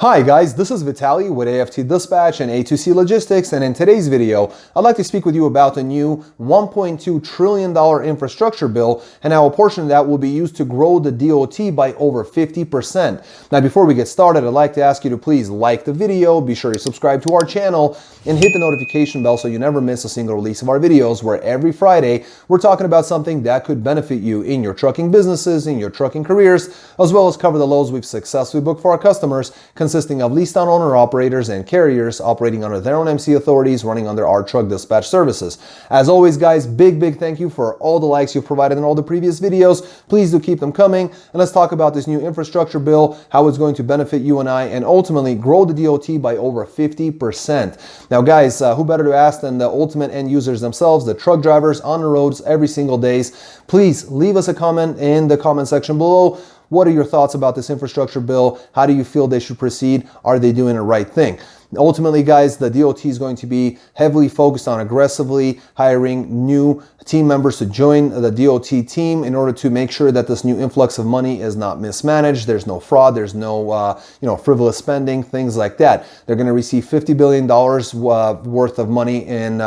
Hi guys, this is Vitaly with AFT Dispatch and A2C Logistics, and in today's video, I'd like to speak with you about the new $1.2 trillion infrastructure bill and how a portion of that will be used to grow the DOT by over 50%. Now, before we get started, I'd like to ask you to please like the video, be sure you subscribe to our channel, and hit the notification bell so you never miss a single release of our videos, where every Friday we're talking about something that could benefit you in your trucking businesses, in your trucking careers, as well as cover the loads we've successfully booked for our customers, consisting of leased owner operators and carriers operating under their own MC authorities, running under our truck dispatch services. As always, guys, big thank you for all the likes you've provided in all the previous videos. Please do keep them coming, and let's talk about this new infrastructure bill, how it's going to benefit you and I, and ultimately grow the DOT by over 50%. Now, guys, who better to ask than the ultimate end users themselves, the truck drivers on the roads every single day. Please leave us a comment in the comment section below. What are your thoughts about this infrastructure bill? How do you feel they should proceed? Are they doing the right thing? Ultimately, guys, the DOT is going to be heavily focused on aggressively hiring new team members to join the DOT team in order to make sure that this new influx of money is not mismanaged. There's no fraud. There's no frivolous spending, things like that. They're going to receive $50 billion worth of money in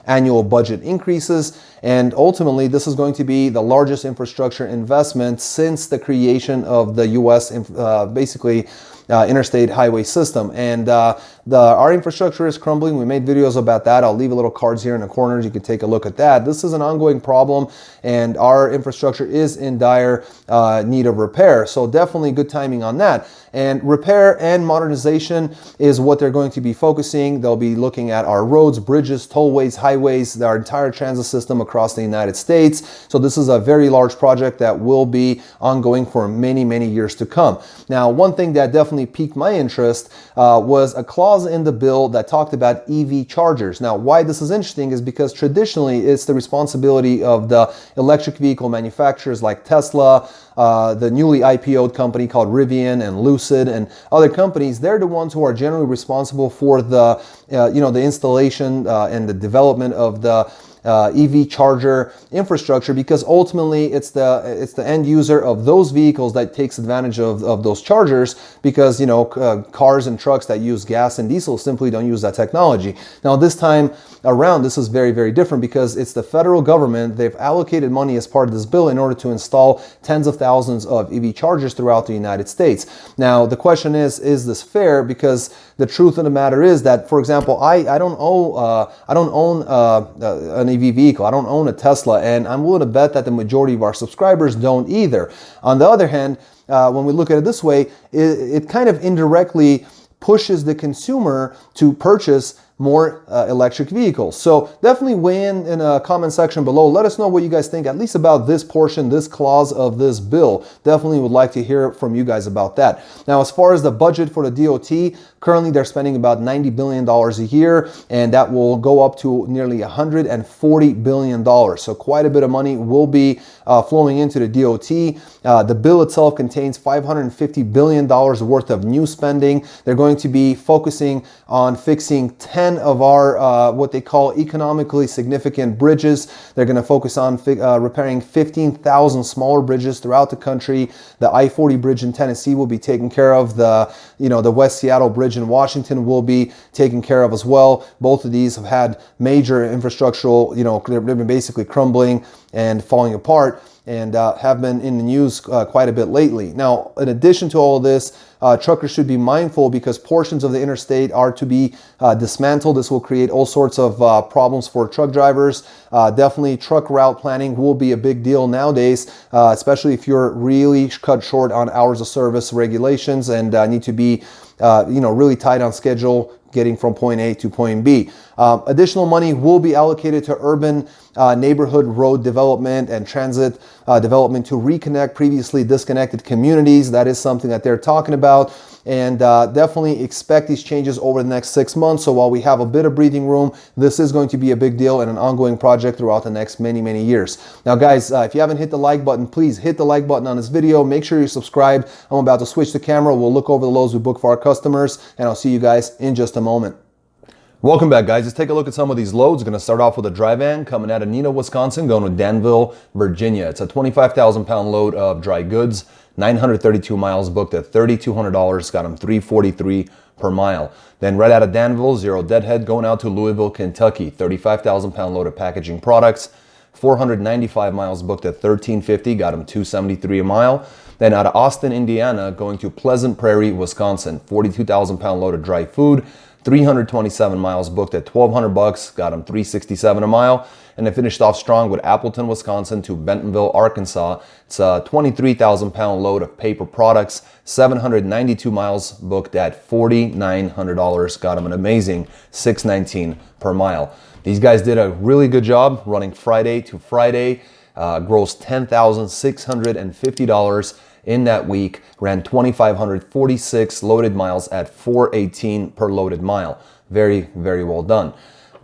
annual budget increases. And ultimately, this is going to be the largest infrastructure investment since the creation of the U.S. Interstate Highway System. And our infrastructure is crumbling. We made videos about that. I'll leave a little cards here in the corners. You can take a look at that. This is an ongoing problem, and our infrastructure is in dire need of repair. So definitely good timing on that. And repair and modernization is what they're going to be focusing. They'll be looking at our roads, bridges, tollways, highways, our entire transit system across the United States. So this is a very large project that will be ongoing for many years to come. Now, one thing that definitely piqued my interest was a clause in the bill that talked about EV chargers. Now, why this is interesting is because traditionally it's the responsibility of the electric vehicle manufacturers like Tesla, the newly IPO'd company called Rivian and Lucid and other companies. They're the ones who are generally responsible for the the installation and the development of the EV charger infrastructure, because ultimately it's the end user of those vehicles that takes advantage of those chargers, because cars and trucks that use gas and diesel simply don't use that technology. Now, this time around, this is very different because it's the federal government. They've allocated money as part of this bill in order to install tens of thousands of EV chargers throughout the United States. Now, the question is this fair? Because the truth of the matter is that, for example, I don't own an EV vehicle. I don't own a Tesla, and I'm willing to bet that the majority of our subscribers don't either. On the other hand, when we look at it this way, it kind of indirectly pushes the consumer to purchase more electric vehicles. So definitely weigh in a comment section below. Let us know what you guys think, at least about this portion, this clause of this bill. Definitely would like to hear from you guys about that. Now, as far as the budget for the DOT, currently they're spending about $90 billion a year, and that will go up to nearly $140 billion. So quite a bit of money will be flowing into the DOT. The bill itself contains $550 billion worth of new spending. They're going to be focusing on fixing 10 of our what they call economically significant bridges. They're going to focus on repairing 15,000 smaller bridges throughout the country. The I-40 bridge in Tennessee will be taken care of. The West Seattle bridge in Washington will be taken care of as well. Both of these have had major infrastructural, they've been basically crumbling and falling apart, and have been in the news quite a bit lately. Now, in addition to all of this, truckers should be mindful because portions of the interstate are to be dismantled. This will create all sorts of problems for truck drivers. Definitely truck route planning will be a big deal nowadays, especially if you're really cut short on hours of service regulations and need to be really tight on schedule getting from point A to point B. Additional money will be allocated to urban neighborhood road development and transit development to reconnect previously disconnected communities. That is something that they're talking about, and definitely expect these changes over the next 6 months. So while we have a bit of breathing room, this is going to be a big deal and an ongoing project throughout the next many years. Now, guys, if you haven't hit the like button, please hit the like button on this video. Make sure you subscribe. I'm about to switch the camera. We'll look over the loads we book for our customers, and I'll see you guys in just a moment. Welcome back, guys. Let's take a look at some of these loads. Going to start off with a dry van coming out of Neenah, Wisconsin, going to Danville, Virginia. It's a 25,000 pound load of dry goods, 932 miles booked at $3,200. Got them $343 per mile. Then right out of Danville, zero deadhead, going out to Louisville, Kentucky, 35,000 pound load of packaging products, 495 miles booked at $1,350. Got them $273 a mile. Then out of Austin, Indiana, going to Pleasant Prairie, Wisconsin, 42,000 pound load of dry food, 327 miles booked at $1,200, got them $367 a mile. And I finished off strong with Appleton, Wisconsin to Bentonville, Arkansas. It's a 23,000 pound load of paper products, 792 miles booked at $4,900, got them an amazing $619 per mile. These guys did a really good job running Friday to Friday, grossed $10,650 in that week, ran 2,546 loaded miles at $418 per loaded mile. Very, very well done.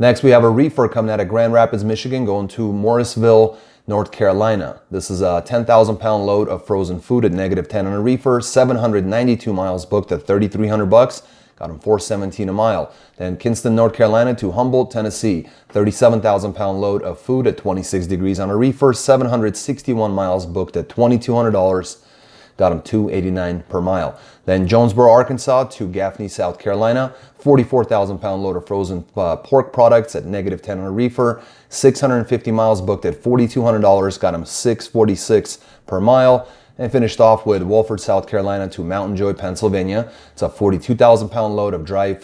Next, we have a reefer coming out of Grand Rapids, Michigan, going to Morrisville, North Carolina. This is a 10,000 pound load of frozen food at -10 on a reefer, 792 miles booked at $3,300. Got them $417 a mile. Then Kinston, North Carolina to Humboldt, Tennessee. 37,000 pound load of food at 26 degrees on a reefer, 761 miles booked at $2,200. Got them $289 per mile. Then Jonesboro, Arkansas to Gaffney, South Carolina. 44,000 pound load of frozen pork products at -10 on a reefer. 650 miles booked at $4,200. Got them $646 per mile. And finished off with Wolford, South Carolina to Mountain Joy, Pennsylvania. It's a 42,000 pound load of dry,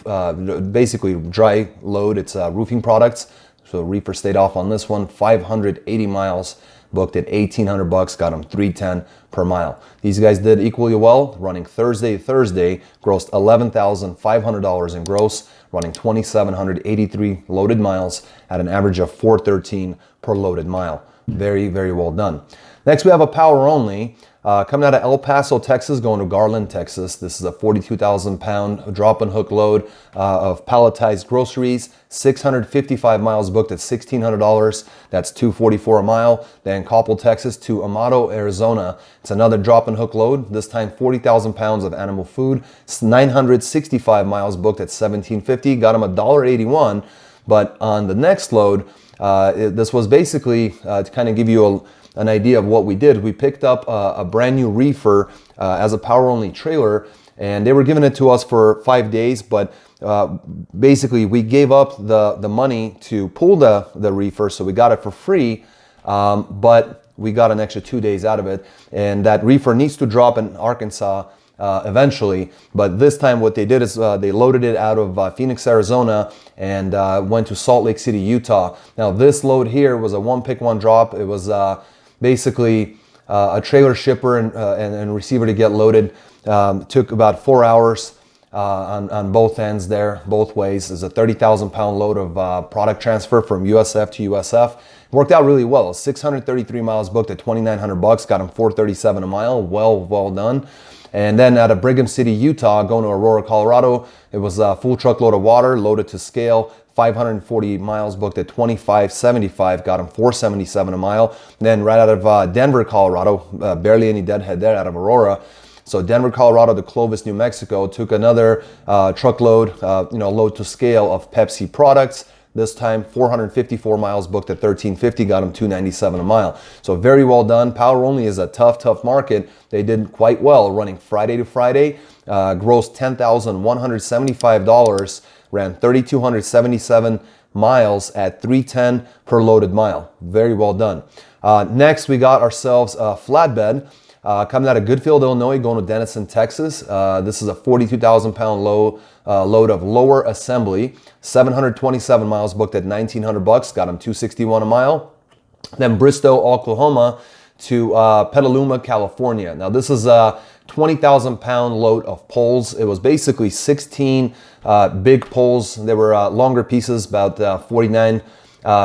basically dry load. It's roofing products. So reefer stayed off on this one. 580 miles booked at $1,800, got them $310 per mile. These guys did equally well, running Thursday to Thursday, grossed $11,500 in gross, running 2,783 loaded miles at an average of $413 per loaded mile. Very, very well done. Next, we have a power only. Coming out of El Paso, Texas, going to Garland, Texas. This is a 42,000 pound drop and hook load of palletized groceries. 655 miles booked at $1,600. That's $244 a mile. Then Coppell, Texas to Amado, Arizona. It's another drop and hook load. This time 40,000 pounds of animal food. 965 miles booked at $1,750. Got them $1.81. But on the next load, this was basically to kind of give you an idea of what we did. We picked up a brand new reefer as a power only trailer, and they were giving it to us for 5 days, but basically we gave up the money to pull the reefer, so we got it for free, but we got an extra 2 days out of it. And that reefer needs to drop in Arkansas eventually, but this time what they did is they loaded it out of Phoenix, Arizona, and went to Salt Lake City, Utah. Now this load here was a one pick, one drop. It was basically a trailer shipper and receiver to get loaded. Took about 4 hours on both ends there, both ways. It's a 30,000 pound load of product transfer from USF to USF. Worked out really well. 633 miles booked at $2,900. Got them $437 a mile. Well done. And then out of Brigham City, Utah, going to Aurora, Colorado, it was a full truckload of water loaded to scale. 540 miles booked at $25.75, got them $477 a mile. And then right out of Denver, Colorado, barely any deadhead there out of Aurora. So Denver, Colorado to Clovis, New Mexico, took another truckload, load to scale of Pepsi products. This time 454 miles booked at $13.50, got them $297 a mile. So very well done. Power only is a tough market. They did quite well running Friday to Friday, grossed $10,175, ran 3,277 miles at $310 per loaded mile. Very well done. Next, we got ourselves a flatbed coming out of Goodfield, Illinois, going to Denison, Texas. This is a 42,000 pound load of lower assembly. 727 miles booked at $1,900, got them $261 a mile. Then Bristow, Oklahoma to Petaluma, California. Now this is a 20,000 pound load of poles. It was basically 16 big poles. They were longer pieces, about 49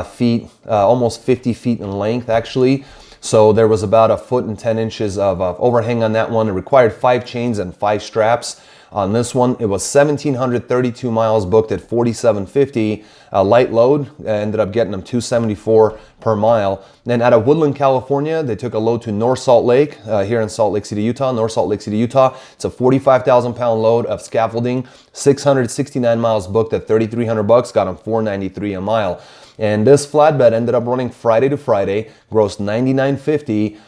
feet, almost 50 feet in length actually. So there was about 1.10 feet of overhang on that one. It required 5 chains and 5 straps. On this one, it was 1,732 miles booked at 4,750. Light load, ended up getting them 274 per mile. Then out of Woodland, California, they took a load to North Salt Lake, here in Salt Lake City, Utah, North Salt Lake City, Utah. It's a 45,000 pound load of scaffolding, 669 miles booked at 3,300 bucks, got them 493 a mile. And this flatbed ended up running Friday to Friday, grossed 99.50,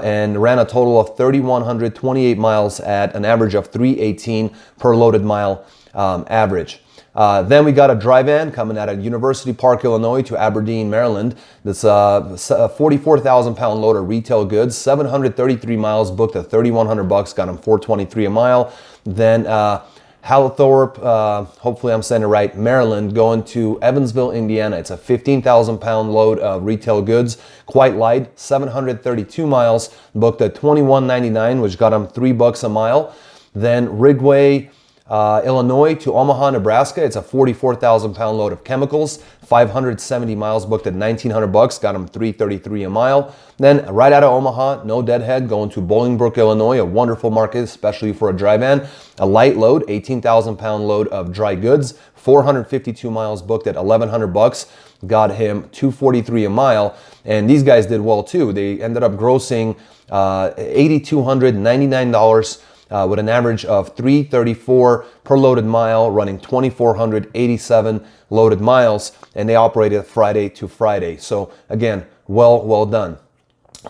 and ran a total of 3,128 miles at an average of 318 per loaded mile average. Then we got a dry van coming out of University Park, Illinois to Aberdeen, Maryland. This 44,000 pound load of retail goods, 733 miles booked at 3,100 bucks, got them 423 a mile. Then Hallthorpe, hopefully I'm saying it right, Maryland, going to Evansville, Indiana. It's a 15,000 pound load of retail goods, quite light, 732 miles, booked at $21.99, which got them $3 a mile. Then Ridgway, Illinois to Omaha, Nebraska. It's a 44,000 pound load of chemicals, 570 miles booked at 1,900 bucks, got them $333 a mile. Then right out of Omaha, no deadhead, going to Bolingbrook, Illinois, a wonderful market, especially for a dry van. A light load, 18,000 pound load of dry goods, 452 miles booked at 1,100 bucks, got him $243 a mile. And these guys did well too. They ended up grossing $8,299 with an average of $334 per loaded mile, running 2,487 loaded miles, and they operated Friday to Friday. So again, well done.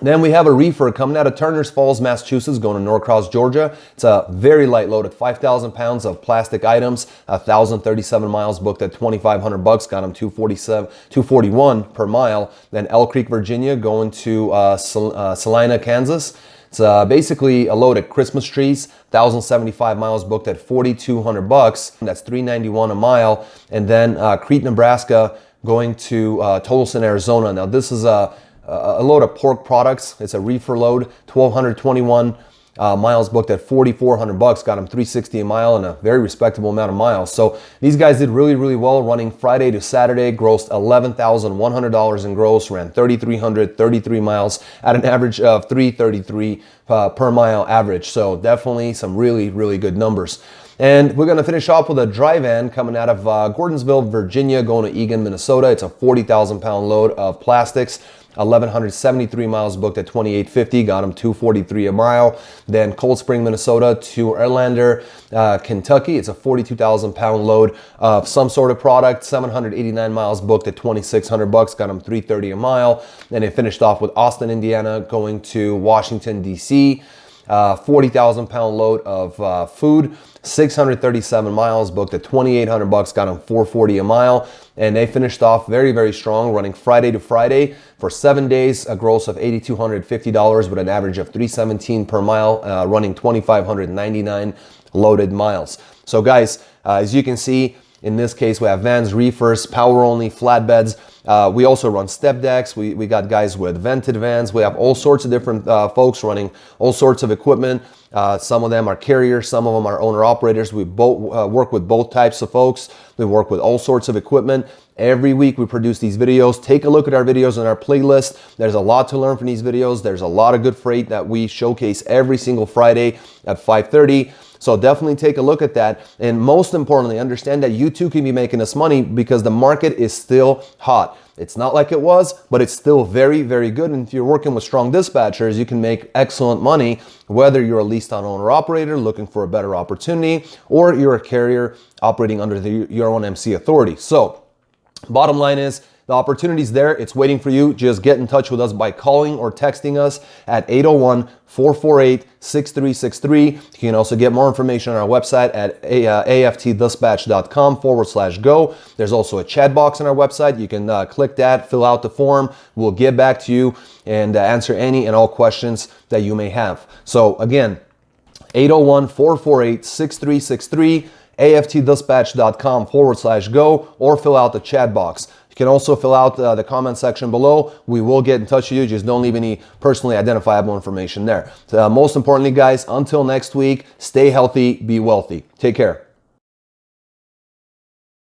Then we have a reefer coming out of Turners Falls, Massachusetts, going to Norcross, Georgia. It's a very light load at 5,000 pounds of plastic items, 1,037 miles booked at 2,500 bucks, got them 241 per mile. Then Elk Creek, Virginia, going to Salina, Kansas. It's basically a load of Christmas trees, 1,075 miles booked at 4,200 bucks. That's 391 a mile. And then Crete, Nebraska, going to Tolleson, Arizona. Now this is a load of pork products. It's a reefer load, 1,221 miles booked at 4,400 bucks, got them 360 a mile and a very respectable amount of miles. So these guys did really well, running Friday to Saturday, grossed $11,100 in gross, ran 3,333 miles at an average of 333 per mile average. So definitely some really good numbers. And we're going to finish off with a dry van coming out of Gordonsville, Virginia, going to Eagan, Minnesota. It's a 40,000 pound load of plastics, 1,173 miles booked at 2,850, got them 243 a mile. Then Cold Spring, Minnesota to Erlander, Kentucky. It's a 42,000 pound load of some sort of product, 789 miles booked at 2,600 bucks, got them 330 a mile. Then it finished off with Austin, Indiana, going to Washington, D.C., 40,000 pound load of food, 637 miles booked at 2,800 bucks, got them 440 a mile. And they finished off very strong, running Friday to Friday for 7 days, a gross of $8,250 with an average of 317 per mile, running 2,599 loaded miles. So guys, as you can see, in this case, we have vans, reefers, power only, flatbeds. We also run step decks. We got guys with vented vans. We have all sorts of different folks running all sorts of equipment. Some of them are carriers. Some of them are owner operators. We both work with both types of folks. We work with all sorts of equipment. Every week we produce these videos. Take a look at our videos on our playlist. There's a lot to learn from these videos. There's a lot of good freight that we showcase every single Friday at 5:30. So definitely take a look at that. And most importantly, understand that you too can be making this money because the market is still hot. It's not like it was, but it's still very good. And if you're working with strong dispatchers, you can make excellent money, whether you're a leased on owner operator looking for a better opportunity, or you're a carrier operating under your own MC authority. So bottom line is, the opportunity's there. It's waiting for you. Just get in touch with us by calling or texting us at 801-448-6363. You can also get more information on our website at aftdispatch.com/go. There's also a chat box on our website. You can click that, fill out the form. We'll get back to you and answer any and all questions that you may have. So again, 801-448-6363, aftdispatch.com/go, or fill out the chat box. You can also fill out the comment section below. We will get in touch with you. Just don't leave any personally identifiable information there. Most importantly, guys, until next week, stay healthy, be wealthy. Take care.